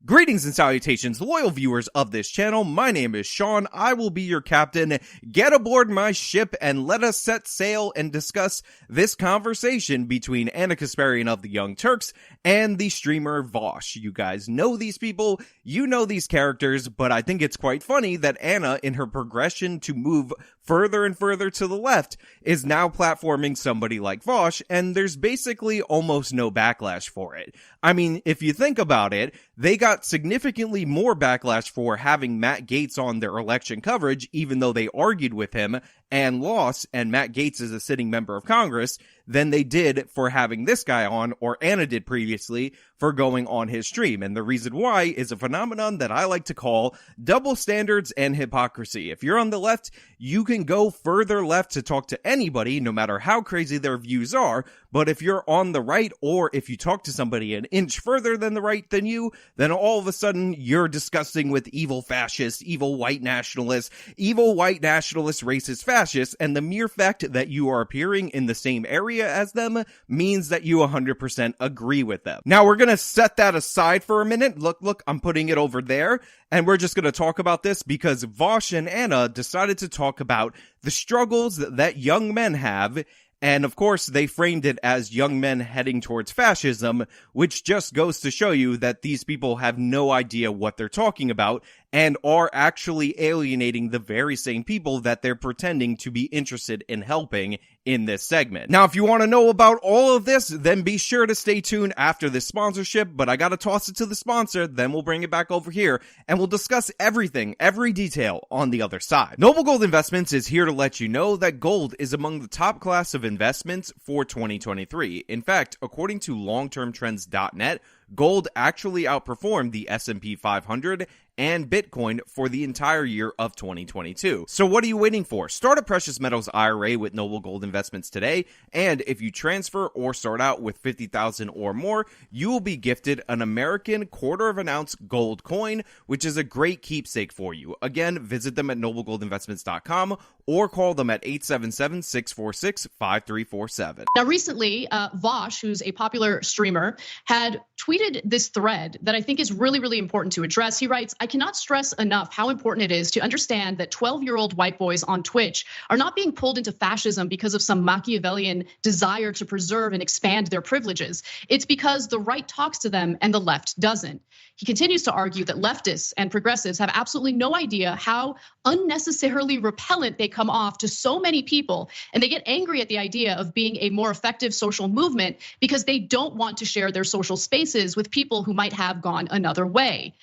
Greetings and salutations, loyal viewers of this channel. My name is Sean. I will be your captain. Get aboard my ship and let us set sail and discuss this conversation between Anna Kasparian of the Young Turks and the streamer Vaush. You guys know these people, you know these characters, but I think it's quite funny that Anna, in her progression to move further and further to the left, is now platforming somebody like Vaush, and there's basically almost no backlash for it. I mean, if you think about it, they got significantly more backlash for having Matt Gaetz on their election coverage, even though they argued with him and lost, and Matt Gaetz is a sitting member of Congress, than they did for having this guy on, or Anna did previously, for going on his stream. And the reason why is a phenomenon that I like to call double standards and hypocrisy. If you're on the left, you can go further left to talk to anybody, no matter how crazy their views are, but if you're on the right, or if you talk to somebody an inch further than the right than you, then all of a sudden you're discussing with evil fascists, evil white nationalists, racist fascists, and the mere fact that you are appearing in the same area as them means that you 100% agree with them. Now we're gonna set that aside for a minute. Look, I'm putting it over there, and we're just gonna talk about this because Vaush and Anna decided to talk about the struggles that young men have. And of course, they framed it as young men heading towards fascism, which just goes to show you that these people have no idea what they're talking about and are actually alienating the very same people that they're pretending to be interested in helping in this segment. Now, if you want to know about all of this, then be sure to stay tuned after this sponsorship, but I gotta toss it to the sponsor, then we'll bring it back over here, and we'll discuss everything, every detail on the other side. Noble Gold Investments is here to let you know that gold is among the top class of investments for 2023. In fact, according to longtermtrends.net, gold actually outperformed the S&P 500 and Bitcoin for the entire year of 2022. So what are you waiting for? Start a precious metals IRA with Noble Gold Investments today, and if you transfer or start out with $50,000 or more, you will be gifted an American quarter-of-an-ounce gold coin, which is a great keepsake for you. Again, visit them at noblegoldinvestments.com or call them at 877-646-5347. Now, recently, Vaush, who's a popular streamer, had tweeted this thread that I think is really, really important to address. He writes, "I cannot stress enough how important it is to understand that 12-year-old white boys on Twitch are not being pulled into fascism because of some Machiavellian desire to preserve and expand their privileges. It's because the right talks to them and the left doesn't." He continues to argue that leftists and progressives have absolutely no idea how unnecessarily repellent they come off to so many people, and they get angry at the idea of being a more effective social movement because they don't want to share their social spaces with people who might have gone another way.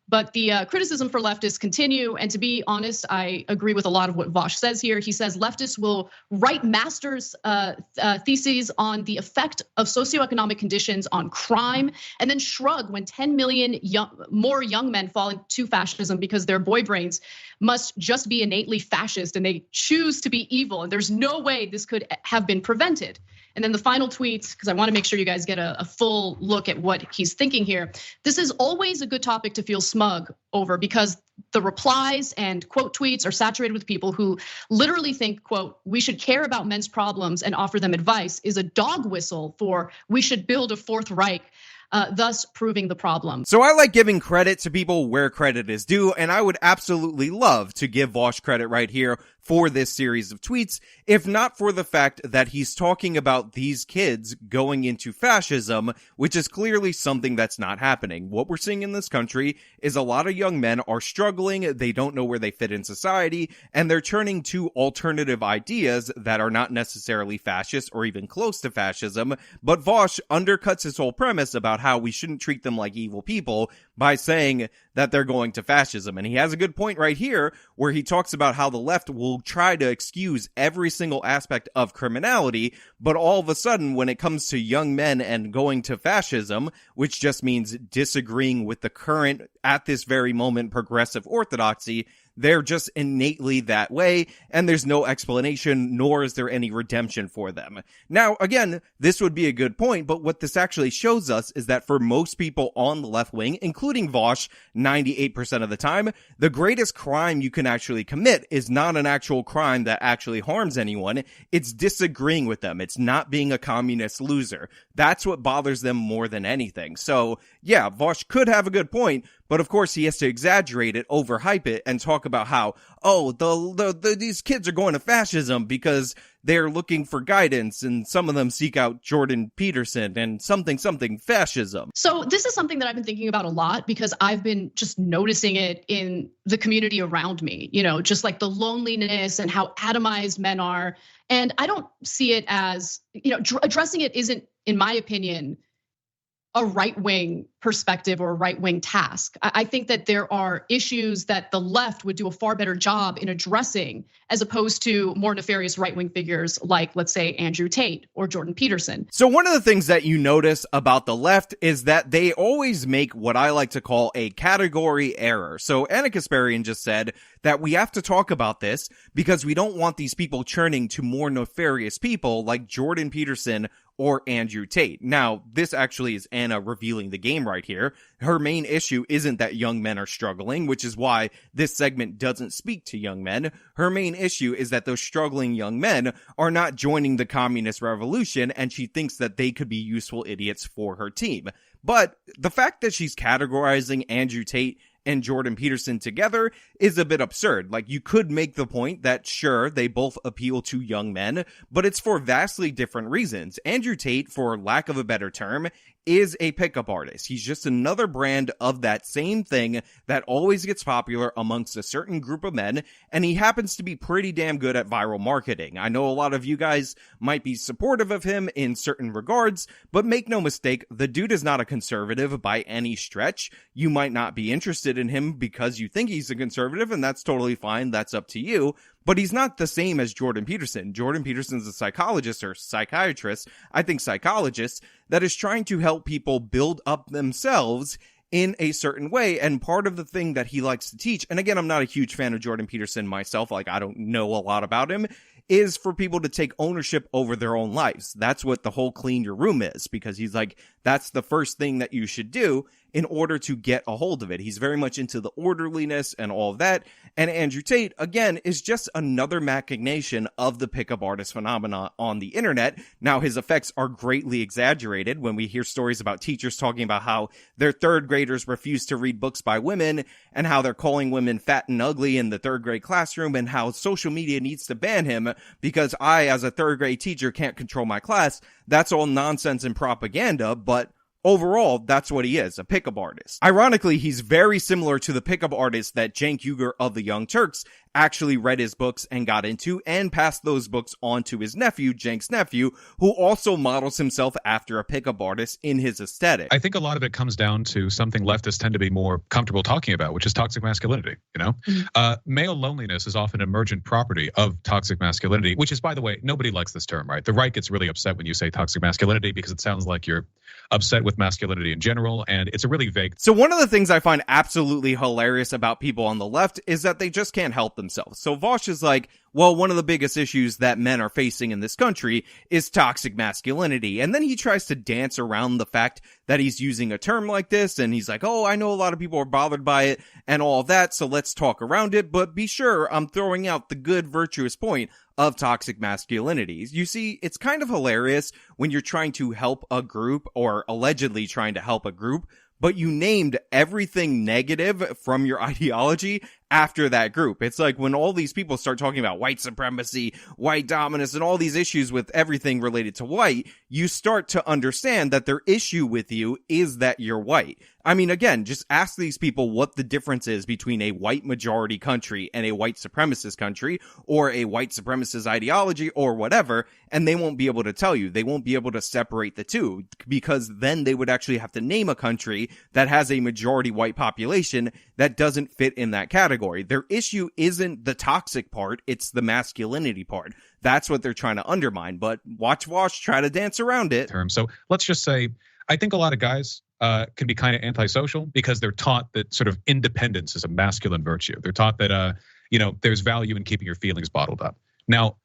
But the criticism for leftists continue, and to be honest, I agree with a lot of what Vaush says here. He says leftists will write master's theses on the effect of socioeconomic conditions on crime, and then shrug when 10 million more young men fall into fascism because their boy brains must just be innately fascist and they choose to be evil, and there's no way this could have been prevented. And then the final tweets, because I want to make sure you guys get a full look at what he's thinking here. This is always a good topic to feel smug over because the replies and quote tweets are saturated with people who literally think, quote, "we should care about men's problems and offer them advice," is a dog whistle for "we should build a Fourth Reich," thus proving the problem. So I like giving credit to people where credit is due, and I would absolutely love to give Vaush credit right here for this series of tweets, if not for the fact that he's talking about these kids going into fascism, which is clearly something that's not happening. What we're seeing in this country is a lot of young men are struggling, they don't know where they fit in society, and they're turning to alternative ideas that are not necessarily fascist or even close to fascism, but Vaush undercuts his whole premise about how we shouldn't treat them like evil people by saying that they're going to fascism. And he has a good point right here where he talks about how the left will try to excuse every single aspect of criminality, but all of a sudden when it comes to young men and going to fascism, which just means disagreeing with the current, at this very moment, progressive orthodoxy, They're just innately that way, and there's no explanation, nor is there any redemption for them. Now, again, this would be a good point, but what this actually shows us is that for most people on the left wing, including Vaush, 98% of the time, the greatest crime you can actually commit is not an actual crime that actually harms anyone. It's disagreeing with them. It's not being a communist loser. That's what bothers them more than anything. So, yeah, Vaush could have a good point, but of course he has to exaggerate it, overhype it, and talk about how, oh, these kids are going to fascism because they're looking for guidance, and some of them seek out Jordan Peterson and something fascism. So this is something that I've been thinking about a lot because I've been just noticing it in the community around me, just like the loneliness and how atomized men are. And I don't see it as, addressing it isn't, in my opinion, a right-wing perspective or a right-wing task. I think that there are issues that the left would do a far better job in addressing as opposed to more nefarious right-wing figures like, let's say, Andrew Tate or Jordan Peterson. So one of the things that you notice about the left is that they always make what I like to call a category error. So Anna Kasparian just said that we have to talk about this because we don't want these people churning to more nefarious people like Jordan Peterson or Andrew Tate. Now, this actually is Anna revealing the game right here. Her main issue isn't that young men are struggling, which is why this segment doesn't speak to young men. Her main issue is that those struggling young men are not joining the communist revolution, and she thinks that they could be useful idiots for her team. But the fact that she's categorizing Andrew Tate and Jordan Peterson together is a bit absurd. Like, you could make the point that sure, they both appeal to young men, but it's for vastly different reasons. Andrew Tate, for lack of a better term, is a pickup artist. He's just another brand of that same thing that always gets popular amongst a certain group of men, and he happens to be pretty damn good at viral marketing. I know a lot of you guys might be supportive of him in certain regards, but make no mistake, the dude is not a conservative by any stretch. You might not be interested in him because you think he's a conservative, and that's totally fine. That's up to you. But he's not the same as Jordan Peterson. Jordan Peterson's a psychologist or psychiatrist, I think psychologist, that is trying to help people build up themselves in a certain way. And part of the thing that he likes to teach, and again, I'm not a huge fan of Jordan Peterson myself, like I don't know a lot about him, is for people to take ownership over their own lives. That's what the whole clean your room is, because he's like, that's the first thing that you should do in order to get a hold of it. He's very much into the orderliness and all of that. And Andrew Tate, again, is just another machination of the pickup artist phenomena on the internet. Now, his effects are greatly exaggerated when we hear stories about teachers talking about how their third graders refuse to read books by women and how they're calling women fat and ugly in the third grade classroom and how social media needs to ban him because I, as a third grade teacher, can't control my class. That's all nonsense and propaganda, but overall, that's what he is, a pickup artist. Ironically, he's very similar to the pickup artist that Cenk Uygur of the Young Turks actually read his books and got into and passed those books on to his nephew, Cenk's nephew, who also models himself after a pickup artist in his aesthetic. I think a lot of it comes down to something leftists tend to be more comfortable talking about, which is toxic masculinity, Male loneliness is often an emergent property of toxic masculinity, which is, by the way, nobody likes this term, right? The right gets really upset when you say toxic masculinity because it sounds like you're upset with masculinity in general, and it's a really vague. So one of the things I find absolutely hilarious about people on the left is that they just can't help themselves. So Vaush is like, well, one of the biggest issues that men are facing in this country is toxic masculinity. And then he tries to dance around the fact that he's using a term like this. And he's like, oh, I know a lot of people are bothered by it and all of that. So let's talk around it. But be sure I'm throwing out the good, virtuous point of toxic masculinity. You see, it's kind of hilarious when you're trying to help a group or allegedly trying to help a group, but you named everything negative from your ideology after that group. It's like when all these people start talking about white supremacy, white dominance, and all these issues with everything related to white, you start to understand that their issue with you is that you're white. I mean, again, just ask these people what the difference is between a white majority country and a white supremacist country, or a white supremacist ideology, or whatever, and they won't be able to tell you. They won't be able to separate the two, because then they would actually have to name a country that has a majority white population that doesn't fit in that category. Their issue isn't the toxic part, it's the masculinity part. That's what they're trying to undermine, but watch Vaush try to dance around it. So let's just say, I think a lot of guys can be kind of antisocial because they're taught that sort of independence is a masculine virtue. They're taught that there's value in keeping your feelings bottled up. Now,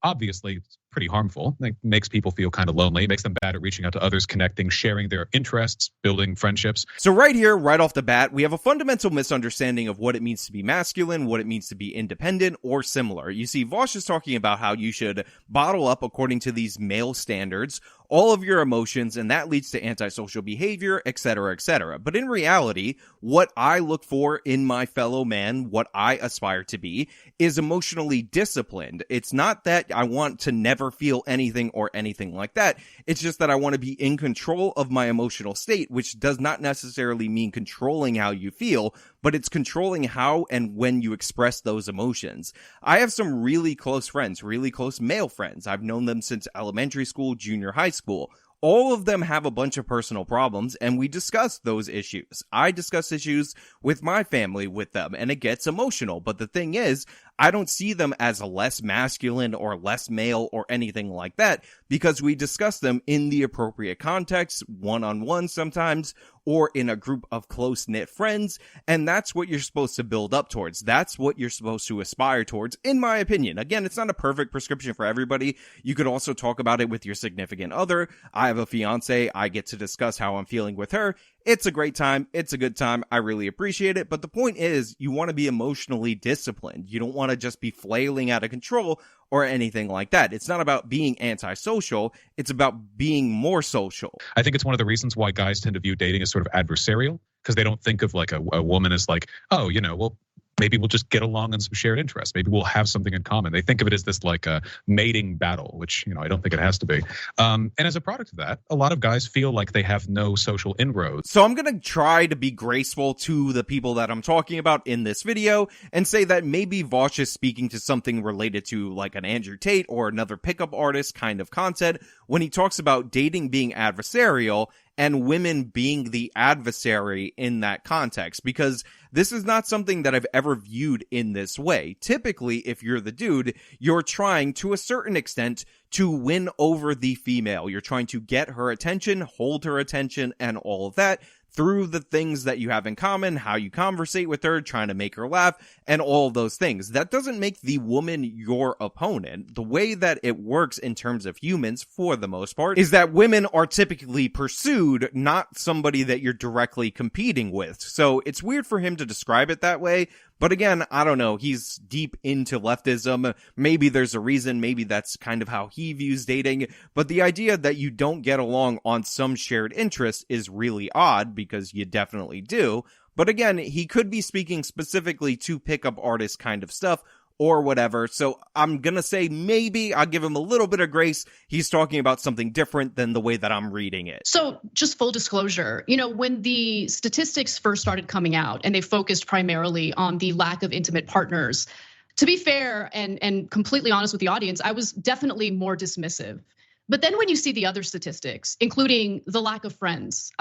obviously, it's pretty harmful. It makes people feel kind of lonely. It makes them bad at reaching out to others, connecting, sharing their interests, building friendships. So right here, right off the bat, we have a fundamental misunderstanding of what it means to be masculine, what it means to be independent, or similar. You see, Vaush is talking about how you should bottle up according to these male standards all of your emotions, and that leads to antisocial behavior, etc., etc. But in reality, what I look for in my fellow man, what I aspire to be, is emotionally disciplined. It's not that I want to never feel anything or anything like that. It's just that I want to be in control of my emotional state, which does not necessarily mean controlling how you feel, but it's controlling how and when you express those emotions. I have some really close friends, really close male friends. I've known them since elementary school, junior high school. All of them have a bunch of personal problems, and we discuss those issues. I discuss issues with my family with them, and it gets emotional. But the thing is, I don't see them as less masculine or less male or anything like that, because we discuss them in the appropriate context, one-on-one sometimes, or in a group of close-knit friends, and that's what you're supposed to build up towards. That's what you're supposed to aspire towards, in my opinion. Again, it's not a perfect prescription for everybody. You could also talk about it with your significant other. I have a fiance. I get to discuss how I'm feeling with her. It's a great time. It's a good time. I really appreciate it. But the point is, you want to be emotionally disciplined. You don't want to just be flailing out of control or anything like that. It's not about being antisocial. It's about being more social. I think it's one of the reasons why guys tend to view dating as sort of adversarial, because they don't think of like a woman as like, oh, well, maybe we'll just get along on some shared interests. Maybe we'll have something in common. They think of it as this like a mating battle, which, I don't think it has to be. And as a product of that, a lot of guys feel like they have no social inroads. So I'm going to try to be graceful to the people that I'm talking about in this video and say that maybe Vaush is speaking to something related to like an Andrew Tate or another pickup artist kind of content when he talks about dating being adversarial and women being the adversary in that context, because this is not something that I've ever viewed in this way. Typically, if you're the dude, you're trying to a certain extent to win over the female. You're trying to get her attention, hold her attention, and all of that through the things that you have in common, how you conversate with her, trying to make her laugh, and all of those things. That doesn't make the woman your opponent. The way that it works in terms of humans, for the most part, is that women are typically pursued, not somebody that you're directly competing with. So it's weird for him to describe it that way. But again, I don't know, he's deep into leftism. Maybe there's a reason, maybe that's kind of how he views dating. But the idea that you don't get along on some shared interest is really odd, because you definitely do. But again, he could be speaking specifically to pickup artist kind of stuff, or whatever. So I'm gonna say maybe I'll give him a little bit of grace. He's talking about something different than the way that I'm reading it. So just full disclosure, when the statistics first started coming out and they focused primarily on the lack of intimate partners, to be fair and completely honest with the audience, I was definitely more dismissive. But then when you see the other statistics, including the lack of friends,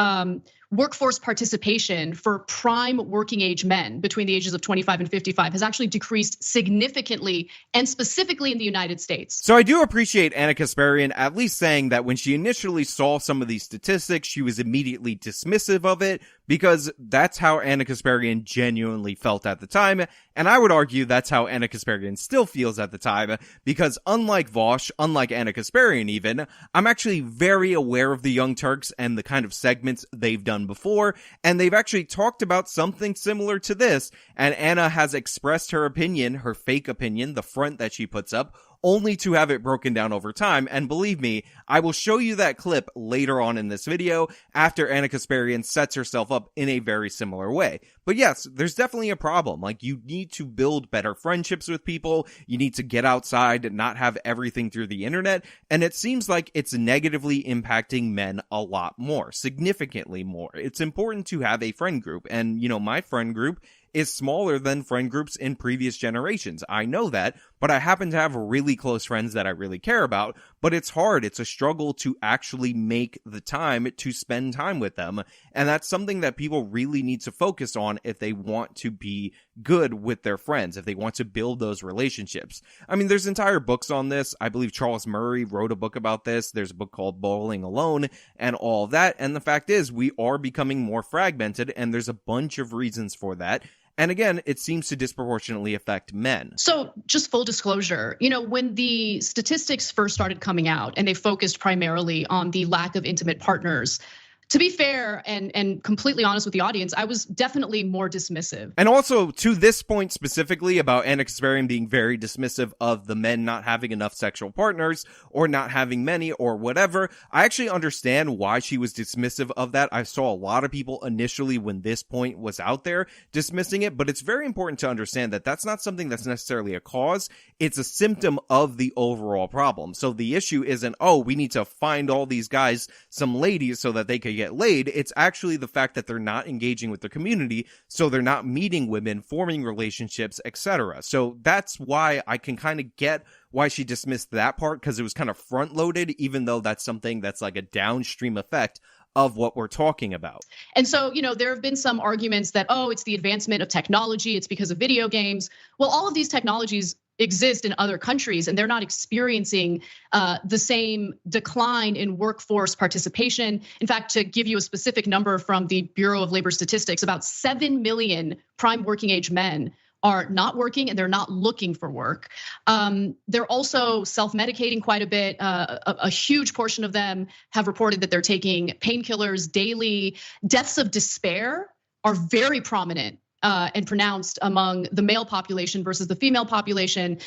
workforce participation for prime working age men between the ages of 25 and 55 has actually decreased significantly, and specifically in the United States. So I do appreciate Anna Kasparian at least saying that when she initially saw some of these statistics, she was immediately dismissive of it, because that's how Anna Kasparian genuinely felt at the time. And I would argue that's how Anna Kasparian still feels at the time, because unlike Vaush, unlike Anna Kasparian even, I'm actually very aware of the Young Turks and the kind of segments they've done before, and they've actually talked about something similar to this, and Anna has expressed her opinion, her fake opinion, the front that she puts up, only to have it broken down over time. And believe me, I will show you that clip later on in this video after Anna Kasparian sets herself up in a very similar way. But yes, there's definitely a problem. Like, you need to build better friendships with people. You need to get outside and not have everything through the internet. And it seems like it's negatively impacting men a lot more, significantly more. It's important to have a friend group. And, my friend group is smaller than friend groups in previous generations. I know that, but I happen to have really close friends that I really care about, but it's hard. It's a struggle to actually make the time to spend time with them. And that's something that people really need to focus on if they want to be good with their friends, if they want to build those relationships. I mean, there's entire books on this. I believe Charles Murray wrote a book about this. There's a book called Bowling Alone and all that. And the fact is, we are becoming more fragmented, and there's a bunch of reasons for that. And again, it seems to disproportionately affect men. So just full disclosure, when the statistics first started coming out and they focused primarily on the lack of intimate partners, to be fair and completely honest with the audience, I was definitely more dismissive. And also, to this point specifically about Ana Kasparian being very dismissive of the men not having enough sexual partners or not having many or whatever, I actually understand why she was dismissive of that. I saw a lot of people initially when this point was out there dismissing it, but it's very important to understand that that's not something that's necessarily a cause. It's a symptom of the overall problem. So the issue isn't, oh, we need to find all these guys some ladies so that they could get laid. It's actually the fact that they're not engaging with the community, so they're not meeting women, forming relationships, etc. So that's why I can kind of get why she dismissed that part, because it was kind of front loaded, even though that's something that's like a downstream effect of what we're talking about. And so, there have been some arguments that, oh, it's the advancement of technology, it's because of video games. Well, all of these technologies exist in other countries, and they're not experiencing the same decline in workforce participation. In fact, to give you a specific number from the Bureau of Labor Statistics, about 7 million prime working age men are not working and they're not looking for work. They're also self-medicating quite a bit. A huge portion of them have reported that they're taking painkillers daily. Deaths of despair are very prominent and pronounced among the male population versus the female population.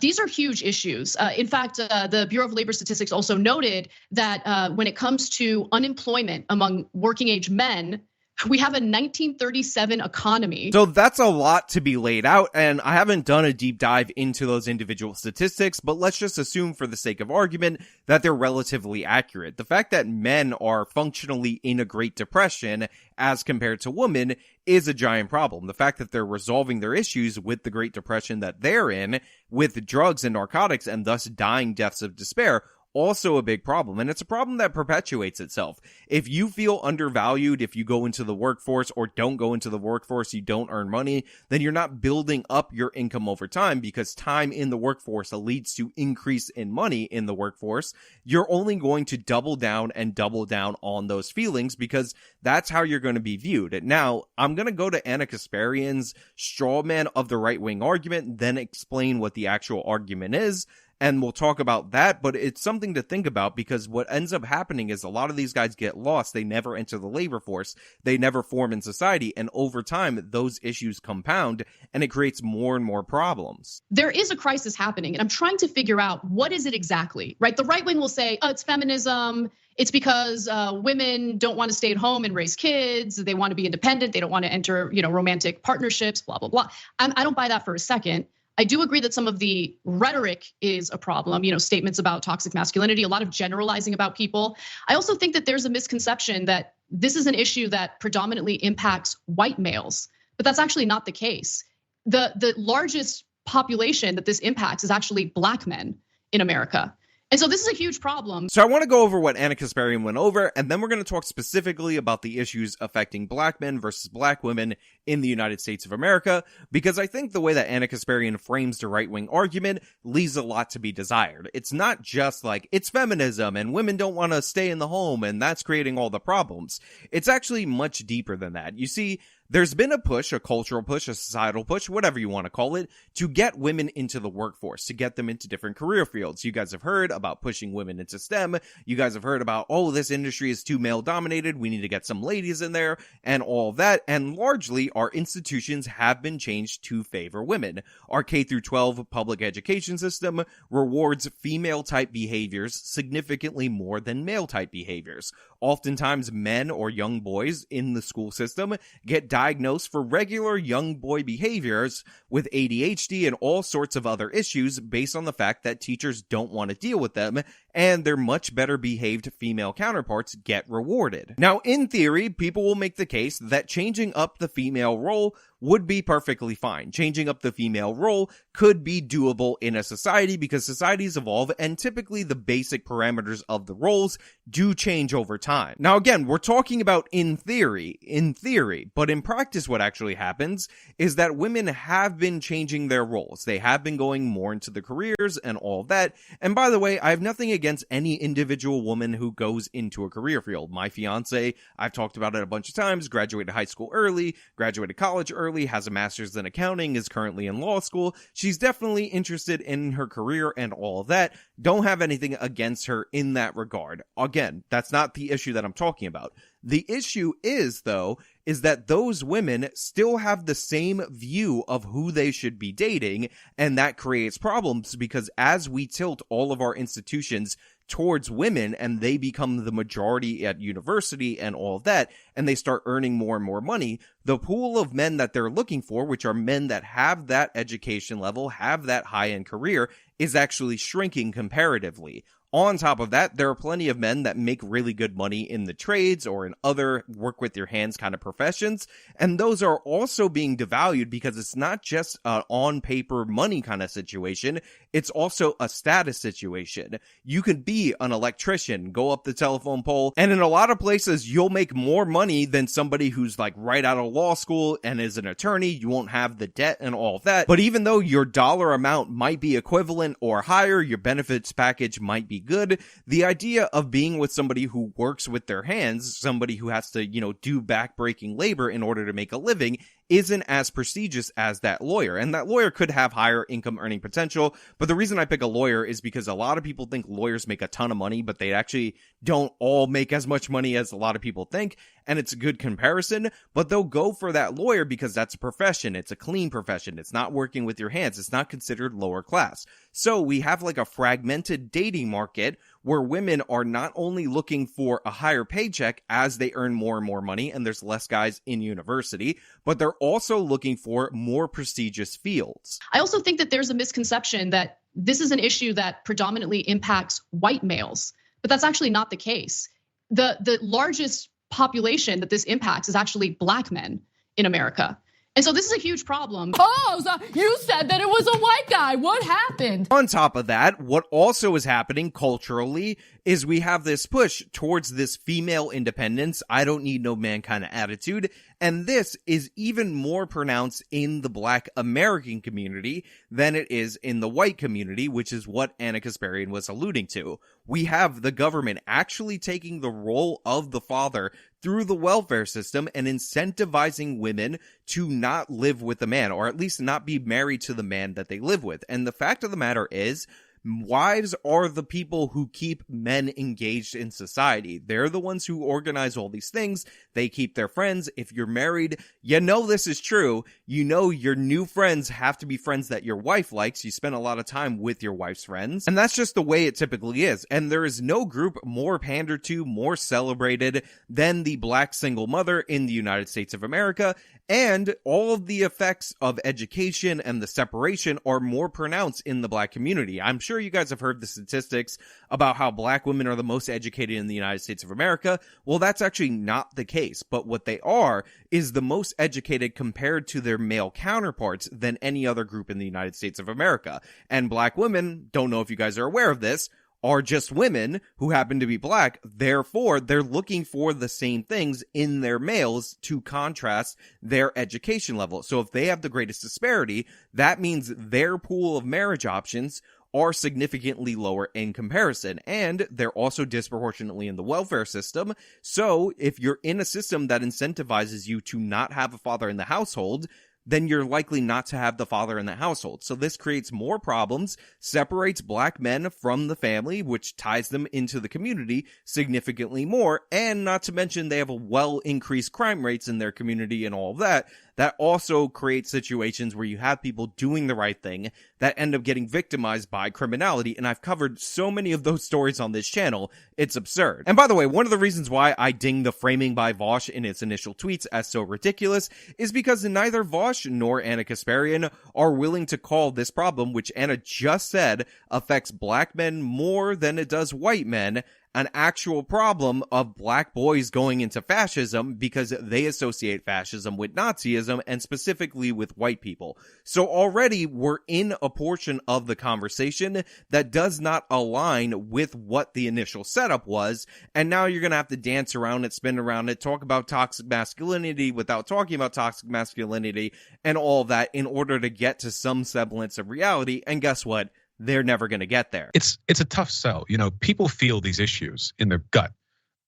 These are huge issues. In fact, the Bureau of Labor Statistics also noted that when it comes to unemployment among working age men, we have a 1937 economy. So that's a lot to be laid out, and I haven't done a deep dive into those individual statistics, but let's just assume for the sake of argument that they're relatively accurate. The fact that men are functionally in a Great Depression as compared to women is a giant problem. The fact that they're resolving their issues with the Great Depression that they're in, with drugs and narcotics, and thus dying deaths of despair, also a big problem, and it's a problem that perpetuates itself. If you feel undervalued, if you go into the workforce or don't go into the workforce, you don't earn money, then you're not building up your income over time, because time in the workforce leads to increase in money in the workforce. You're only going to double down on those feelings, because that's how you're going to be viewed. Now, I'm going to go to Ana Kasparian's straw man of the right-wing argument, then explain what the actual argument is, and we'll talk about that, but it's something to think about, because what ends up happening is a lot of these guys get lost. They never enter the labor force. They never form in society. And over time, those issues compound, and it creates more and more problems. There is a crisis happening, and I'm trying to figure out what is it exactly, right? The right wing will say, oh, it's feminism. It's because women don't want to stay at home and raise kids. They want to be independent. They don't want to enter, romantic partnerships, blah, blah, blah. I don't buy that for a second. I do agree that some of the rhetoric is a problem, statements about toxic masculinity, a lot of generalizing about people. I also think that there's a misconception that this is an issue that predominantly impacts white males, but that's actually not the case. The largest population that this impacts is actually Black men in America. And so this is a huge problem. So I want to go over what Ana Kasparian went over, and then we're going to talk specifically about the issues affecting Black men versus Black women in the United States of America, because I think the way that Ana Kasparian frames the right-wing argument leaves a lot to be desired. It's not just like, it's feminism and women don't want to stay in the home and that's creating all the problems. It's actually much deeper than that. You see, there's been a push, a cultural push, a societal push, whatever you want to call it, to get women into the workforce, to get them into different career fields. You guys have heard about pushing women into STEM. You guys have heard about, oh, this industry is too male dominated. We need to get some ladies in there and all that. And largely, our institutions have been changed to favor women. Our K through 12 public education system rewards female type behaviors significantly more than male type behaviors. Oftentimes, men or young boys in the school system get diagnosed for regular young boy behaviors with ADHD and all sorts of other issues based on the fact that teachers don't want to deal with them and their much better behaved female counterparts get rewarded. Now, in theory, people will make the case that changing up the female role would be perfectly fine. Changing up the female role could be doable in a society because societies evolve and typically the basic parameters of the roles do change over time. Now again, we're talking about in theory, but in practice what actually happens is that women have been changing their roles. They have been going more into the careers and all of that. And by the way, I have nothing against any individual woman who goes into a career field. My fiance, I've talked about it a bunch of times, graduated high school early, graduated college early, has a master's in accounting, is currently in law school. She's definitely interested in her career and all of that. Don't have anything against her in that regard. Again, that's not the issue that I'm talking about. The issue is, though, is that those women still have the same view of who they should be dating, and that creates problems because as we tilt all of our institutions towards women and they become the majority at university and all of that, and they start earning more and more money, the pool of men that they're looking for, which are men that have that education level, have that high-end career, is actually shrinking comparatively. On top of that, there are plenty of men that make really good money in the trades or in other work with your hands kind of professions, and those are also being devalued because it's not just an on-paper money kind of situation, it's also a status situation. You could be an electrician, go up the telephone pole, and in a lot of places, you'll make more money than somebody who's like right out of law school and is an attorney. You won't have the debt and all of that, but even though your dollar amount might be equivalent or higher, your benefits package might be good, the idea of being with somebody who works with their hands, somebody who has to, do back-breaking labor in order to make a living, isn't as prestigious as that lawyer. And that lawyer could have higher income earning potential. But the reason I pick a lawyer is because a lot of people think lawyers make a ton of money, but they actually don't all make as much money as a lot of people think. And it's a good comparison, but they'll go for that lawyer because that's a profession. It's a clean profession. It's not working with your hands. It's not considered lower class. So we have like a fragmented dating market where women are not only looking for a higher paycheck as they earn more and more money and there's less guys in university, but they're also looking for more prestigious fields. I also think that there's a misconception that this is an issue that predominantly impacts white males, but that's actually not the case. The largest population that this impacts is actually Black men in America. And so this is a huge problem. Oh, so you said that it was a white guy. What happened? On top of that, what also is happening culturally is we have this push towards this female independence, I don't need no man kind of attitude. And this is even more pronounced in the Black American community than it is in the white community, which is what Anna Kasparian was alluding to. We have the government actually taking the role of the father through the welfare system and incentivizing women to not live with the man, or at least not be married to the man that they live with. And the fact of the matter is, wives are the people who keep men engaged in society. They're the ones who organize all these things. They keep their friends. If you're married, this is true. Your new friends have to be friends that your wife likes. You spend a lot of time with your wife's friends. And that's just the way it typically is. And there is no group more pandered to, more celebrated than the Black single mother in the United States of America. And all of the effects of education and the separation are more pronounced in the Black community. I'm sure you guys have heard the statistics about how Black women are the most educated in the United States of America. Well, that's actually not the case. But what they are is the most educated compared to their male counterparts than any other group in the United States of America. And Black women, don't know if you guys are aware of this, are just women who happen to be Black. Therefore, they're looking for the same things in their males to contrast their education level. So if they have the greatest disparity, that means their pool of marriage options are significantly lower in comparison. And they're also disproportionately in the welfare system. So if you're in a system that incentivizes you to not have a father in the household, then you're likely not to have the father in the household. So this creates more problems, separates Black men from the family, which ties them into the community significantly more, and not to mention they have a well increased crime rates in their community and all of that. that also creates situations where you have people doing the right thing that end up getting victimized by criminality. And I've covered so many of those stories on this channel, it's absurd. And by the way, one of the reasons why I ding the framing by Vaush in its initial tweets as so ridiculous is because neither Vaush nor Anna Kasparian are willing to call this problem, which Anna just said affects black men more than it does white men, an actual problem of black boys going into fascism because they associate fascism with Nazism and specifically with white people. So already we're in a portion of the conversation that does not align with what the initial setup was. And now you're going to have to dance around it, spin around it, talk about toxic masculinity without talking about toxic masculinity and all that in order to get to some semblance of reality. And guess what? They're never going to get there. It's a tough sell. You know, people feel these issues in their gut.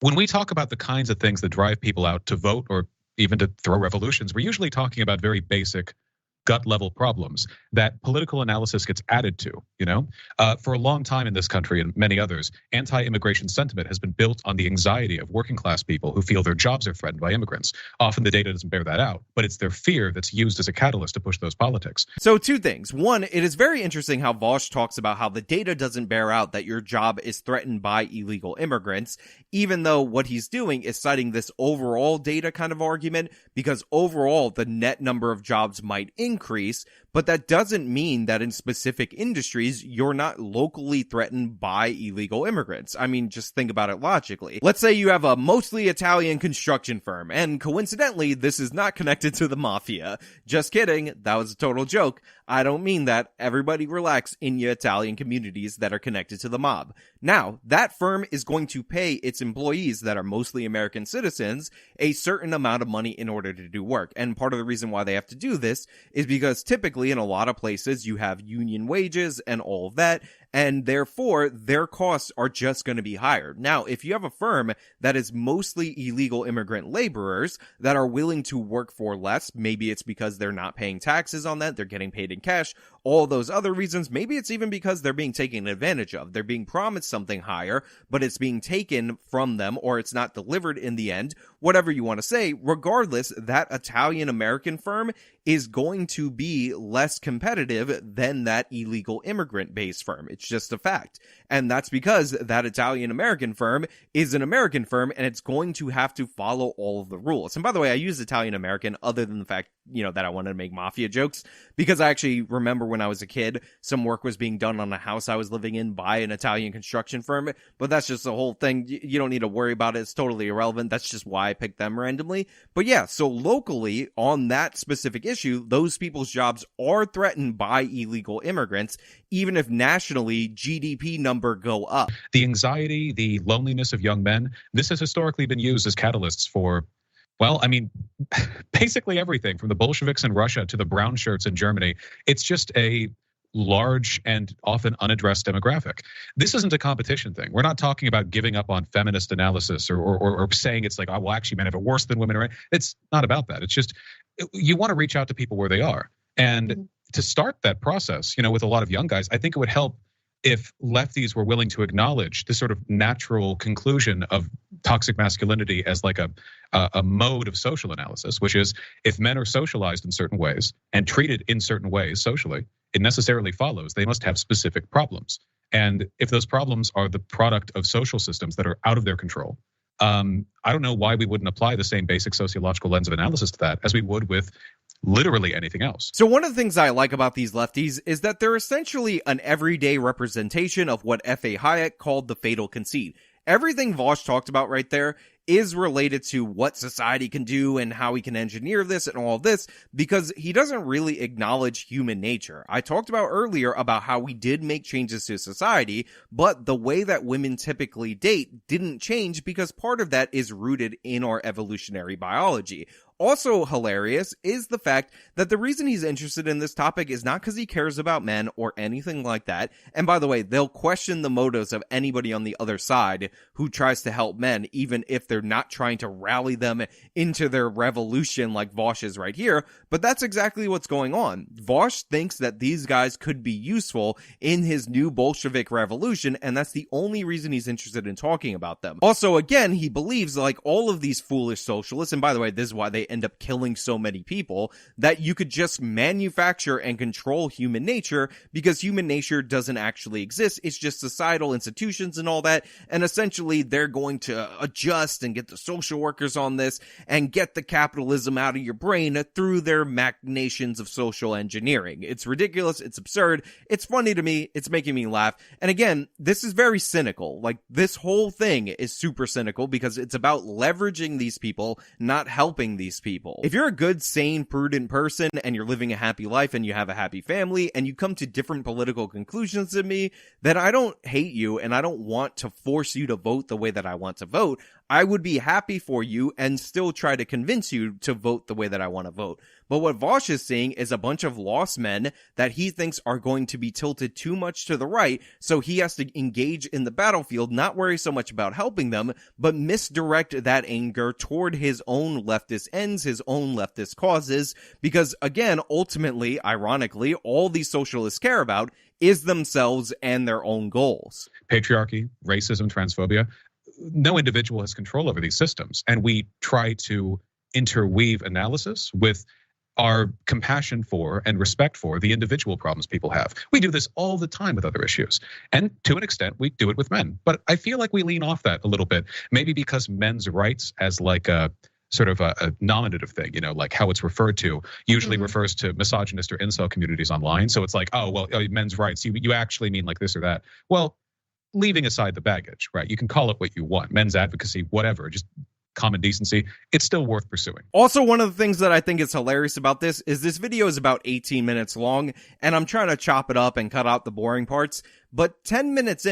When we talk about the kinds of things that drive people out to vote or even to throw revolutions, we're usually talking about very basic gut level problems that political analysis gets added to, you know? For a long time in this country and many others, anti-immigration sentiment has been built on the anxiety of working class people who feel their jobs are threatened by immigrants. Often the data doesn't bear that out, but it's their fear that's used as a catalyst to push those politics. So two things. One, it is very interesting how Vaush talks about how the data doesn't bear out that your job is threatened by illegal immigrants, even though what he's doing is citing this overall data kind of argument, because overall the net number of jobs might increase, but that doesn't mean that in specific industries, you're not locally threatened by illegal immigrants. I mean, just think about it logically. Let's say you have a mostly Italian construction firm, and coincidentally, this is not connected to the mafia. Just kidding. That was a total joke. I don't mean that. Everybody relax in your Italian communities that are connected to the mob. Now, that firm is going to pay its employees that are mostly American citizens a certain amount of money in order to do work. And part of the reason why they have to do this is because typically in a lot of places you have union wages and all of that, and therefore their costs are just going to be higher. Now, if you have a firm that is mostly illegal immigrant laborers that are willing to work for less, maybe it's because they're not paying taxes on that, they're getting paid in cash, all those other reasons, maybe it's even because they're being taken advantage of. They're being promised something higher, but it's being taken from them or it's not delivered in the end. Whatever you want to say, regardless, that Italian-American firm is going to be less competitive than that illegal immigrant-based firm. It's just a fact. And that's because that Italian-American firm is an American firm and it's going to have to follow all of the rules. And by the way, I use Italian-American other than the fact, that I wanted to make mafia jokes, because I actually remember when I was a kid, some work was being done on a house I was living in by an Italian construction firm, but that's just the whole thing. You don't need to worry about it. It's totally irrelevant. That's just why I picked them randomly. But yeah, so locally on that specific issue, those people's jobs are threatened by illegal immigrants, even if nationally GDP number go up. The anxiety, the loneliness of young men, this has historically been used as catalysts for, well, I mean, basically everything from the Bolsheviks in Russia to the brown shirts in Germany. It's just a large and often unaddressed demographic. This isn't a competition thing. We're not talking about giving up on feminist analysis or saying it's like, oh, well, actually men have it worse than women. It's not about that. It's just, you want to reach out to people where they are. And to start that process, with a lot of young guys, I think it would help if lefties were willing to acknowledge this sort of natural conclusion of toxic masculinity as like a mode of social analysis, which is if men are socialized in certain ways and treated in certain ways socially, it necessarily follows they must have specific problems. And if those problems are the product of social systems that are out of their control, I don't know why we wouldn't apply the same basic sociological lens of analysis to that as we would with literally anything else. So one of the things I like about these lefties is that they're essentially an everyday representation of what F.A. Hayek called the fatal conceit. Everything Vaush talked about right there is related to what society can do and how we can engineer this and all this, because he doesn't really acknowledge human nature. I talked about earlier about how we did make changes to society, but the way that women typically date didn't change because part of that is rooted in our evolutionary biology. Also hilarious is the fact that the reason he's interested in this topic is not because he cares about men or anything like that. And by the way, they'll question the motives of anybody on the other side who tries to help men, even if they're not trying to rally them into their revolution like Vaush is right here, but that's exactly what's going on. Vaush thinks that these guys could be useful in his new Bolshevik revolution, and that's the only reason he's interested in talking about them. Also, again, he believes, like all of these foolish socialists, and by the way, this is why they end up killing so many people, that you could just manufacture and control human nature, because human nature doesn't actually exist. It's just societal institutions and all that, and essentially they're going to adjust and get the social workers on this and get the capitalism out of your brain through their machinations of social engineering. It's ridiculous, it's absurd, it's funny to me, it's making me laugh, and again, this is very cynical. Like, this whole thing is super cynical because it's about leveraging these people, not helping these people. If you're a good, sane, prudent person and you're living a happy life and you have a happy family and you come to different political conclusions than me, then I don't hate you and I don't want to force you to vote the way that I want to vote. I would be happy for you and still try to convince you to vote the way that I want to vote. But what Vaush is seeing is a bunch of lost men that he thinks are going to be tilted too much to the right, so he has to engage in the battlefield, not worry so much about helping them, but misdirect that anger toward his own leftist ends, his own leftist causes, because again, ultimately, ironically, all these socialists care about is themselves and their own goals. Patriarchy, racism, transphobia. No individual has control over these systems, and we try to interweave analysis with our compassion for and respect for the individual problems people have. We do this all the time with other issues, and to an extent we do it with men, but I feel like we lean off that a little bit, maybe because men's rights as like a sort of a nominative thing, like how it's referred to usually refers to misogynist or incel communities online. So it's like, oh, well, men's rights, you actually mean like this or that. Well, leaving aside the baggage, right? You can call it what you want, men's advocacy, whatever, just common decency, it's still worth pursuing. Also, one of the things that I think is hilarious about this video is about 18 minutes long, and I'm trying to chop it up and cut out the boring parts, but 10 minutes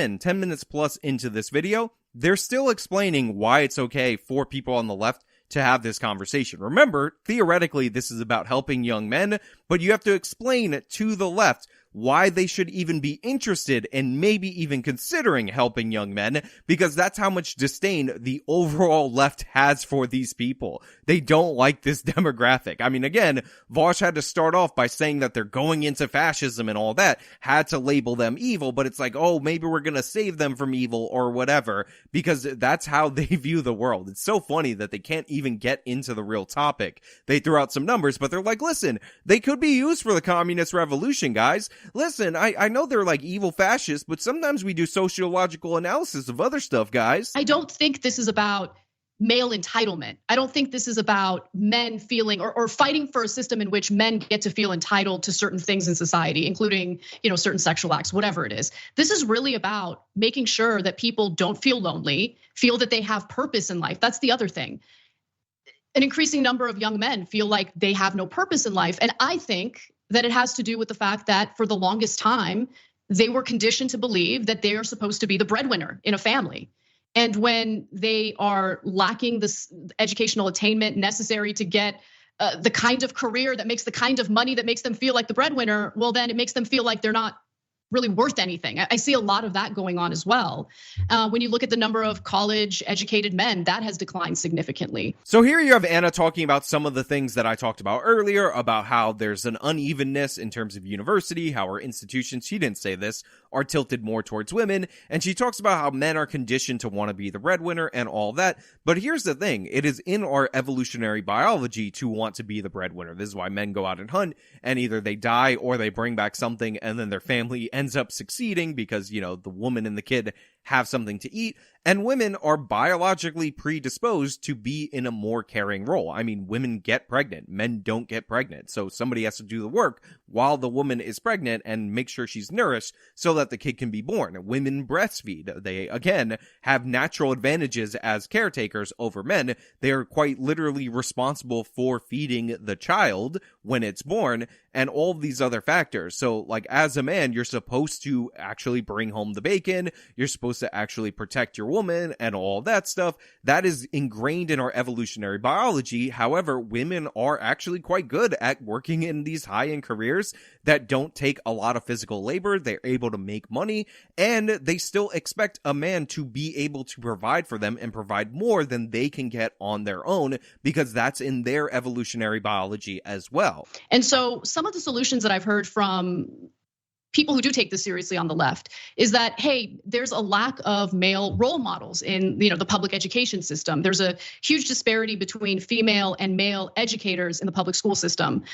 plus into this video, they're still explaining why it's okay for people on the left to have this conversation. Remember, theoretically, this is about helping young men, but you have to explain to the left why they should even be interested and maybe even considering helping young men, because that's how much disdain the overall left has for these people. They don't like this demographic. I mean, again, Vaush had to start off by saying that they're going into fascism and all that, had to label them evil, but it's like, oh, maybe we're gonna save them from evil or whatever, because that's how they view the world. It's so funny that they can't even get into the real topic. They threw out some numbers, but they're like, listen, they could be used for the communist revolution, guys. Listen, I know they're like evil fascists, but sometimes we do sociological analysis of other stuff, guys. I don't think this is about male entitlement. I don't think this is about men feeling or fighting for a system in which men get to feel entitled to certain things in society, including, certain sexual acts, whatever it is. This is really about making sure that people don't feel lonely, feel that they have purpose in life. That's the other thing. An increasing number of young men feel like they have no purpose in life. And I think that it has to do with the fact that for the longest time, they were conditioned to believe that they are supposed to be the breadwinner in a family. And when they are lacking this educational attainment necessary to get the kind of career that makes the kind of money that makes them feel like the breadwinner, well, then it makes them feel like they're not really worth anything. I see a lot of that going on as well. When you look at the number of college educated men, that has declined significantly. So here you have Anna talking about some of the things that I talked about earlier, about how there's an unevenness in terms of university, how our institutions, she didn't say this, are tilted more towards women. And she talks about how men are conditioned to want to be the breadwinner and all that. But here's the thing, it is in our evolutionary biology to want to be the breadwinner. This is why men go out and hunt, and either they die or they bring back something, and then their family ends up succeeding because, the woman and the kid have something to eat. And women are biologically predisposed to be in a more caring role. I mean, women get pregnant, men don't get pregnant. So somebody has to do the work while the woman is pregnant and make sure she's nourished so that the kid can be born. Women breastfeed. They, again, have natural advantages as caretakers over men. They are quite literally responsible for feeding the child when it's born and all these other factors. So, like, as a man, you're supposed to actually bring home the bacon. You're supposed supposed to actually protect your woman and all that stuff. That is ingrained in our evolutionary biology. However, women are actually quite good at working in these high-end careers that don't take a lot of physical labor. They're able to make money, and they still expect a man to be able to provide for them and provide more than they can get on their own, because that's in their evolutionary biology as well. And so some of the solutions that I've heard from people who do take this seriously on the left is that, hey, there's a lack of male role models in the public education system. There's a huge disparity between female and male educators in the public school system.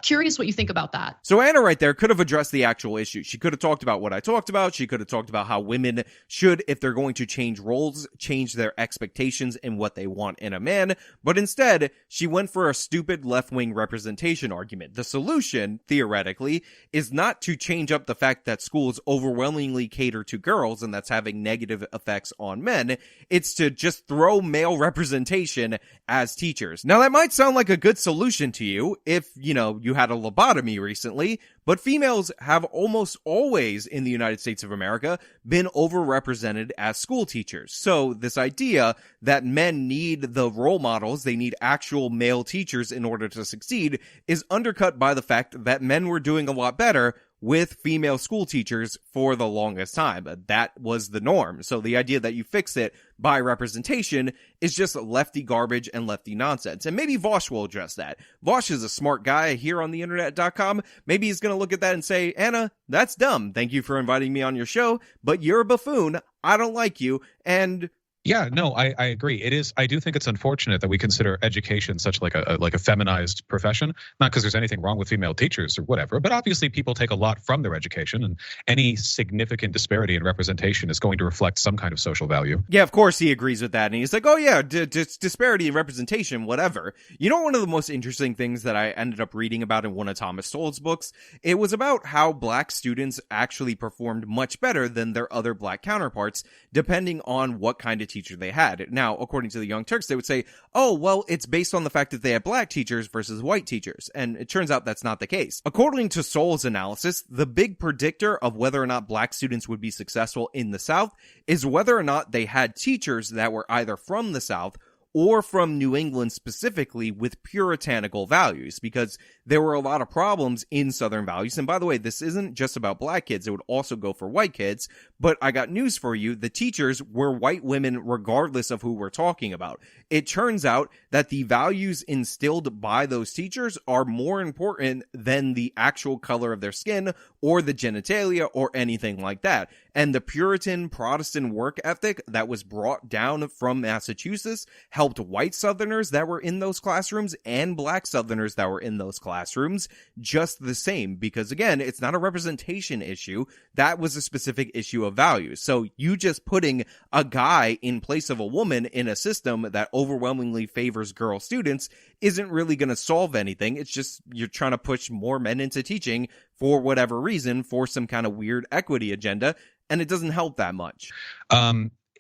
Curious what you think about that. So Anna right there could have addressed the actual issue. She could have talked about what I talked about. She could have talked about how women should, if they're going to change roles, change their expectations and what they want in a man. But instead, she went for a stupid left-wing representation argument. The solution, theoretically, is not to change up the fact that schools overwhelmingly cater to girls and that's having negative effects on men. It's to just throw male representation as teachers. Now, that might sound like a good solution to you if, you had a lobotomy recently, but females have almost always in the United States of America been overrepresented as school teachers. So this idea that men need the role models, they need actual male teachers in order to succeed, is undercut by the fact that men were doing a lot better with female school teachers for the longest time. That was the norm. So the idea that you fix it by representation is just lefty garbage and lefty nonsense. And maybe Vaush will address that. Vaush is a smart guy here on theinternet.com. Maybe he's going to look at that and say, Anna, that's dumb. Thank you for inviting me on your show, but you're a buffoon. I don't like you. And yeah, no, I agree. It is. I do think it's unfortunate that we consider education such like a feminized profession. Not because there's anything wrong with female teachers or whatever, but obviously people take a lot from their education, and any significant disparity in representation is going to reflect some kind of social value. Yeah, of course he agrees with that, and he's like, oh yeah, disparity in representation, whatever. You know, one of the most interesting things that I ended up reading about in one of Thomas Sowell's books, it was about how black students actually performed much better than their other black counterparts, depending on what kind of teacher they had. Now, according to the Young Turks, they would say, oh, well, it's based on the fact that they had black teachers versus white teachers. And it turns out that's not the case. According to Sowell's analysis, the big predictor of whether or not black students would be successful in the South is whether or not they had teachers that were either from the South or from New England specifically with puritanical values, because there were a lot of problems in Southern values. And by the way, this isn't just about black kids. It would also go for white kids. But I got news for you. The teachers were white women regardless of who we're talking about. It turns out that the values instilled by those teachers are more important than the actual color of their skin or the genitalia or anything like that. And the Puritan Protestant work ethic that was brought down from Massachusetts helped white Southerners that were in those classrooms and black Southerners that were in those classrooms just the same. Because again, it's not a representation issue. That was a specific issue of values. So you just putting a guy in place of a woman in a system that overwhelmingly favors girl students isn't really going to solve anything. It's just you're trying to push more men into teaching for whatever reason, for some kind of weird equity agenda. And it doesn't help that much.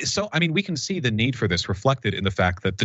So, I mean, we can see the need for this reflected in the fact that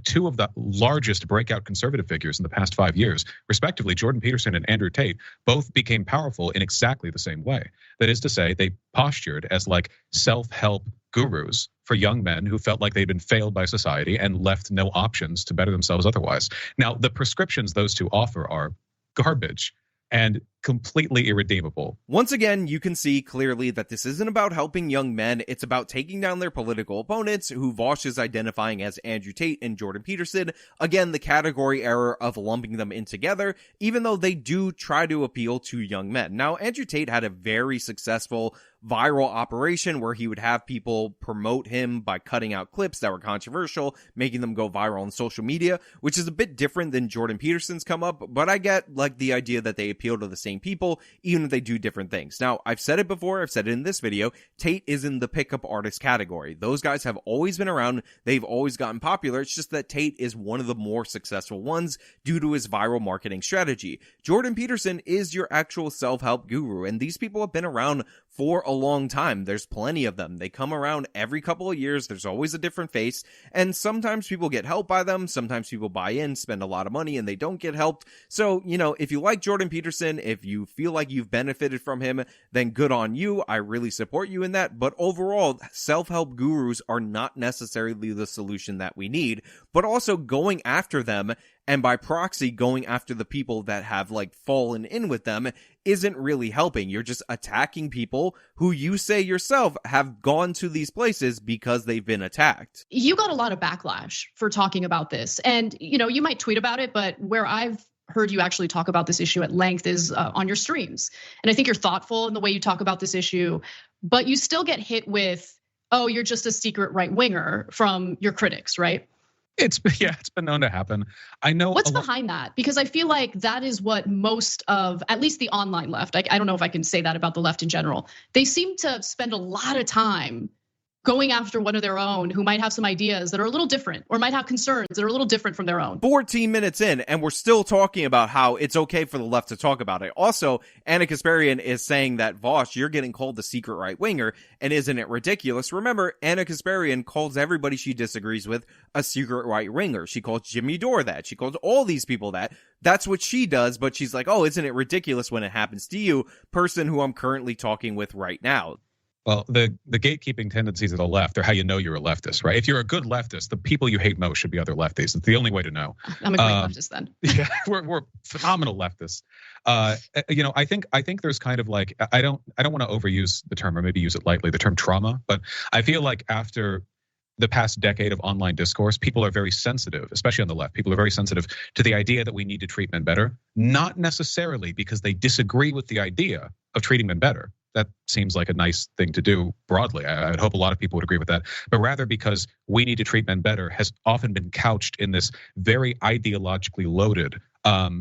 two of the largest breakout conservative figures in the past 5 years, respectively, Jordan Peterson and Andrew Tate, both became powerful in exactly the same way. That is to say, they postured as like self-help gurus for young men who felt like they'd been failed by society and left no options to better themselves otherwise. Now, the prescriptions those two offer are garbage and completely irredeemable. Once again, you can see clearly that this isn't about helping young men. It's about taking down their political opponents, who Vaush is identifying as Andrew Tate and Jordan Peterson. Again, the category error of lumping them in together, even though they do try to appeal to young men. Now, Andrew Tate had a very successful viral operation where he would have people promote him by cutting out clips that were controversial, making them go viral on social media, which is a bit different than Jordan Peterson's come up, but I get like the idea that they appeal to the same people, even if they do different things. Now, I've said it before, I've said it in this video, Tate is in the pickup artist category. Those guys have always been around, they've always gotten popular, it's just that Tate is one of the more successful ones due to his viral marketing strategy. Jordan Peterson is your actual self-help guru, and these people have been around for a long time. There's plenty of them. They come around every couple of years. There's always a different face. And sometimes people get helped by them. Sometimes people buy in, spend a lot of money, and they don't get helped. So, if you like Jordan Peterson, if you feel like you've benefited from him, then good on you. I really support you in that. But overall, self-help gurus are not necessarily the solution that we need. But also going after them, and by proxy going after the people that have fallen in with them, isn't really helping. You're just attacking people who you say yourself have gone to these places because they've been attacked. You got a lot of backlash for talking about this. And, you might tweet about it, but where I've heard you actually talk about this issue at length is on your streams. And I think you're thoughtful in the way you talk about this issue, but you still get hit with, oh, you're just a secret right winger from your critics, right? It's been known to happen. I know. What's behind that? Because I feel like that is what most of, at least the online left, I don't know if I can say that about the left in general. They seem to spend a lot of time going after one of their own who might have some ideas that are a little different or might have concerns that are a little different from their own. 14 minutes in, and we're still talking about how it's okay for the left to talk about it. Also, Anna Kasparian is saying that, Vaush, you're getting called the secret right winger, and isn't it ridiculous? Remember, Anna Kasparian calls everybody she disagrees with a secret right winger. She calls Jimmy Dore that. She calls all these people that. That's what she does, but she's like, oh, isn't it ridiculous when it happens to you, person who I'm currently talking with right now? Well, the gatekeeping tendencies of the left are how you know you're a leftist, right? If you're a good leftist, the people you hate most should be other leftists. It's the only way to know. I'm a great leftist then. Yeah, we're phenomenal leftists. I think there's kind of I don't want to overuse the term, or maybe use it lightly, the term trauma, but I feel like after the past decade of online discourse, people are very sensitive, especially on the left. People are very sensitive to the idea that we need to treat men better, not necessarily because they disagree with the idea of treating men better. That seems like a nice thing to do broadly. I would hope a lot of people would agree with that. But rather because we need to treat men better has often been couched in this very ideologically loaded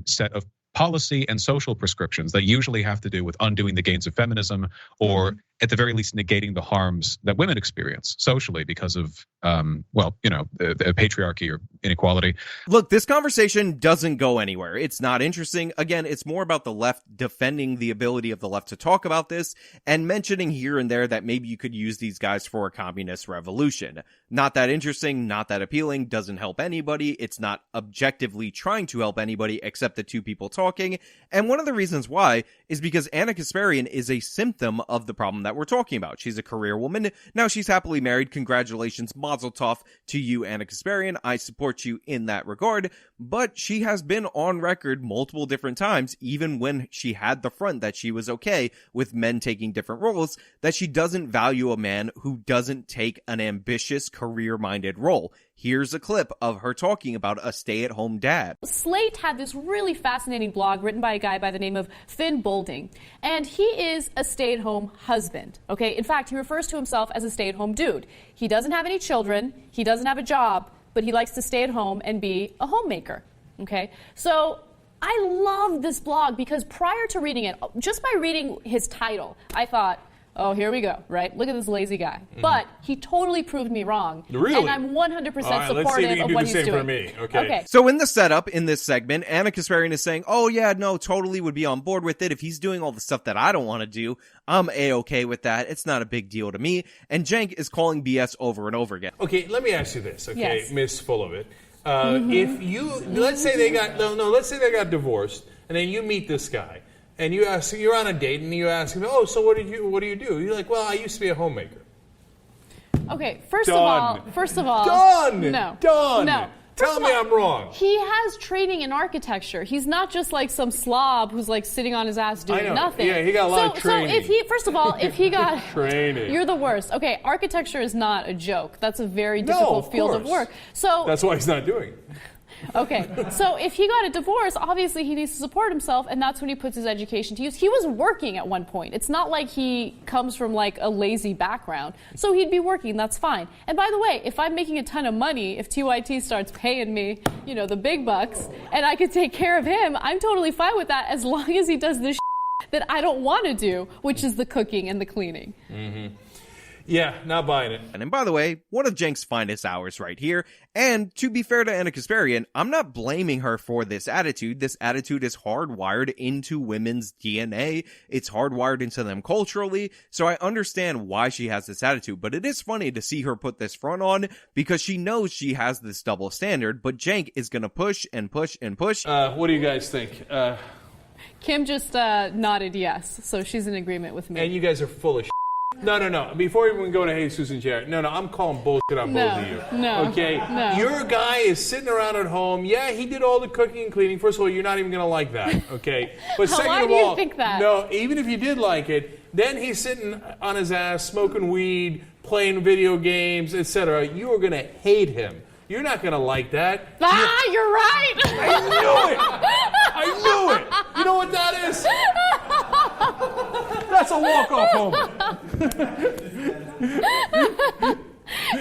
set of policy and social prescriptions that usually have to do with undoing the gains of feminism, or at the very least negating the harms that women experience socially because of, the patriarchy or inequality. Look, this conversation doesn't go anywhere. It's not interesting. Again, it's more about the left defending the ability of the left to talk about this and mentioning here and there that maybe you could use these guys for a communist revolution. Not that interesting, not that appealing, doesn't help anybody. It's not objectively trying to help anybody except the two people talking. And one of the reasons why is because Anna Kasparian is a symptom of the problem that we're talking about. She's a career woman. Now she's happily married. Congratulations, mazel tov to you, Anna Kasparian. I support you in that regard. But she has been on record multiple different times, even when she had the front that she was okay with men taking different roles, that she doesn't value a man who doesn't take an ambitious, career-minded role. Here's a clip of her talking about a stay-at-home dad. Slate had this really fascinating blog written by a guy by the name of Finn Bolding, and he is a stay-at-home husband, okay? In fact, he refers to himself as a stay-at-home dude. He doesn't have any children, he doesn't have a job, but he likes to stay at home and be a homemaker, okay? So I love this blog because prior to reading it, just by reading his title, I thought, oh, here we go, right? Look at this lazy guy. But he totally proved me wrong. Really? And I'm 100% supportive of what he's doing. For me. Okay. So in the setup, in this segment, Anna Kasparian is saying, oh yeah, no, totally would be on board with it. If he's doing all the stuff that I don't want to do, I'm A-okay with that. It's not a big deal to me. And Cenk is calling BS over and over again. Okay, let me ask you this, okay, yes. Miss Full of It. If you, let's say they got divorced, and then you meet this guy. And you ask, you're on a date, and you ask him, "Oh, so what do you do?" You're like, "Well, I used to be a homemaker." Okay, first of all, done. No. Tell me I'm wrong. He has training in architecture. He's not just like some slob who's like sitting on his ass doing nothing. Yeah, he got a lot of training. So if he got training, you're the worst. Okay, architecture is not a joke. That's a very difficult field of work. So that's why he's not doing it. Okay, so if he got a divorce, obviously he needs to support himself, and that's when he puts his education to use. He was working at one point. It's not like he comes from like a lazy background. So he'd be working, that's fine. And by the way, if I'm making a ton of money, if TYT starts paying me, the big bucks, and I could take care of him, I'm totally fine with that as long as he does this that I don't want to do, which is the cooking and the cleaning. Mm-hmm. Yeah, not buying it. And by the way, one of Cenk's finest hours right here. And to be fair to Anna Kasparian, I'm not blaming her for this attitude. This attitude is hardwired into women's DNA. It's hardwired into them culturally. So I understand why she has this attitude. But it is funny to see her put this front on because she knows she has this double standard. But Cenk is going to push and push and push. What do you guys think? Kim just nodded yes, so she's in agreement with me. And you guys are full of shit. No. Before we even go to Jesus and Jared, no, I'm calling bullshit on both of you. No. Okay? No. Your guy is sitting around at home. Yeah, he did all the cooking and cleaning. First of all, you're not even going to like that, okay? But second Why of do you all, think that? no, even if you did like it, then he's sitting on his ass, smoking weed, playing video games, etc. You are going to hate him. You're not going to like that. You're right. I knew it. You know what that is? That's a walk-off home.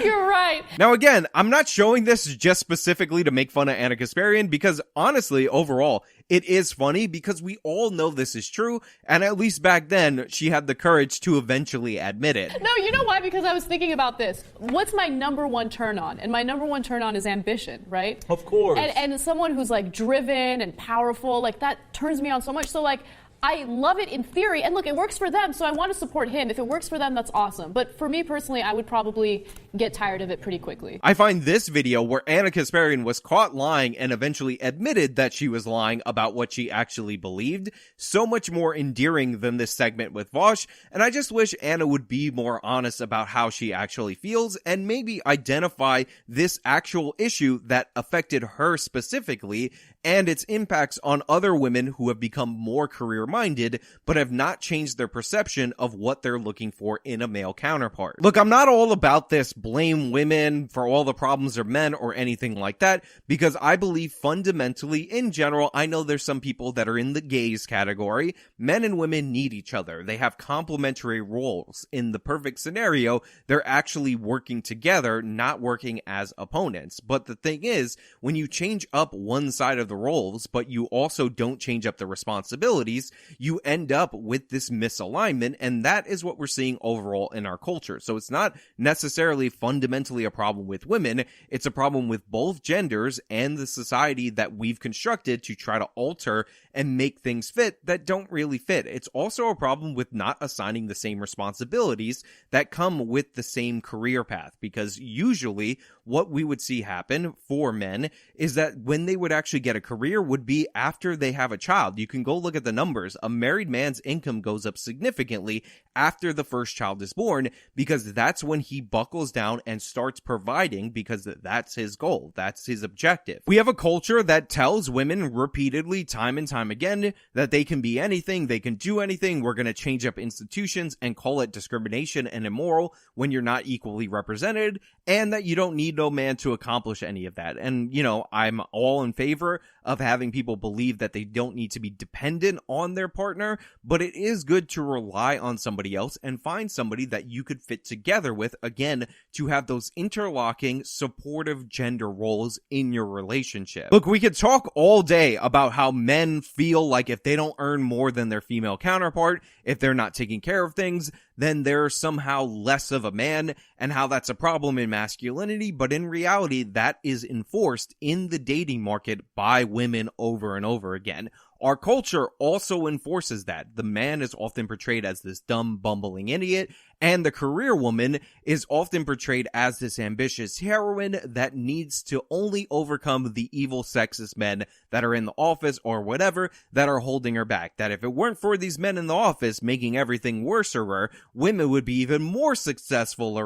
You're right. Now again, I'm not showing this just specifically to make fun of Anna Kasparian because honestly, overall, it is funny because we all know this is true, and at least back then, she had the courage to eventually admit it. No, you know why? Because I was thinking about this. What's my number one turn on? And my number one turn on is ambition, right? Of course. And someone who's like driven and powerful, like that turns me on so much. So like, I love it in theory, and look, it works for them, so I want to support him. If it works for them, that's awesome. But for me personally, I would probably get tired of it pretty quickly. I find this video where Anna Kasparian was caught lying and eventually admitted that she was lying about what she actually believed so much more endearing than this segment with Vaush, and I just wish Anna would be more honest about how she actually feels and maybe identify this actual issue that affected her specifically and its impacts on other women who have become more career-minded, but have not changed their perception of what they're looking for in a male counterpart. Look, I'm not all about this blame women for all the problems of men or anything like that, because I believe fundamentally, in general, I know there's some people that are in the gays category. Men and women need each other. They have complementary roles. In the perfect scenario, they're actually working together, not working as opponents. But the thing is, when you change up one side of the roles, but you also don't change up the responsibilities, you end up with this misalignment, and that is what we're seeing overall in our culture. So it's not necessarily fundamentally a problem with women, it's a problem with both genders and the society that we've constructed to try to alter and make things fit that don't really fit. It's also a problem with not assigning the same responsibilities that come with the same career path, because usually what we would see happen for men is that when they would actually get a career would be after they have a child. You can go look at the numbers. A married man's income goes up significantly after the first child is born, because that's when he buckles down and starts providing, because that's his goal. That's his objective. We have a culture that tells women repeatedly, time and time again, that they can be anything, they can do anything. We're going to change up institutions and call it discrimination and immoral when you're not equally represented, and that you don't need no man to accomplish any of that. And, you know, I'm all in favor of having people believe that they don't need to be dependent on their partner, but it is good to rely on somebody else and find somebody that you could fit together with, again, to have those interlocking, supportive gender roles in your relationship. Look, we could talk all day about how men feel like if they don't earn more than their female counterpart, if they're not taking care of things, then they're somehow less of a man, and how that's a problem in masculinity, but in reality, that is enforced in the dating market by women over and over again. Our culture also enforces that. The man is often portrayed as this dumb, bumbling idiot, and the career woman is often portrayed as this ambitious heroine that needs to only overcome the evil sexist men that are in the office or whatever that are holding her back. That if it weren't for these men in the office making everything worse, women would be even more successful.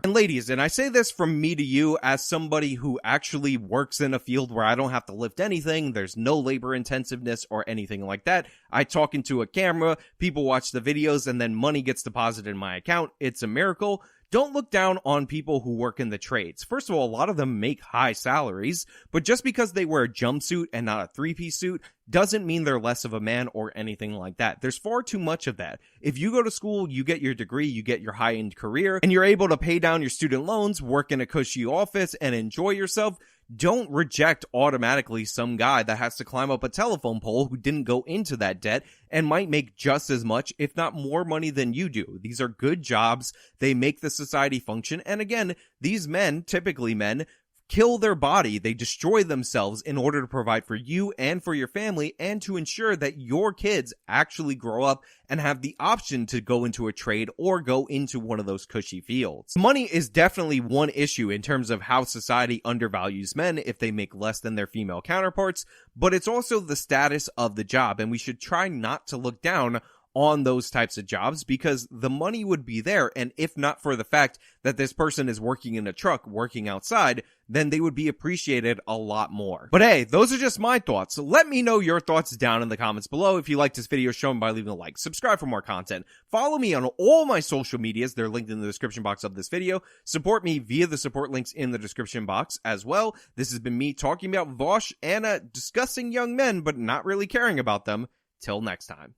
And ladies, and I say this from me to you as somebody who actually works in a field where I don't have to lift anything, there's no labor intensiveness or anything like that. I talk into a camera, people watch the videos, and then money gets deposited in my account. It's a miracle. Don't look down on people who work in the trades. First of all, a lot of them make high salaries, but just because they wear a jumpsuit and not a three-piece suit doesn't mean they're less of a man or anything like that. There's far too much of that. If you go to school, you get your degree, you get your high-end career, and you're able to pay down your student loans, work in a cushy office, and enjoy yourself, don't reject automatically some guy that has to climb up a telephone pole who didn't go into that debt and might make just as much, if not more money than you do. These are good jobs. They make the society function. And again, these men, typically men, kill their body. They destroy themselves in order to provide for you and for your family and to ensure that your kids actually grow up and have the option to go into a trade or go into one of those cushy fields. Money is definitely one issue in terms of how society undervalues men if they make less than their female counterparts, but it's also the status of the job, and we should try not to look down on those types of jobs because the money would be there, and if not for the fact that this person is working in a truck, working outside, then they would be appreciated a lot more. But hey, those are just my thoughts. So let me know your thoughts down in the comments below. If you liked this video, show them by leaving a like, subscribe for more content, follow me on all my social medias, they're linked in the description box of this video, support me via the support links in the description box as well. This has been me talking about Vaush and discussing young men, but not really caring about them. Till next time.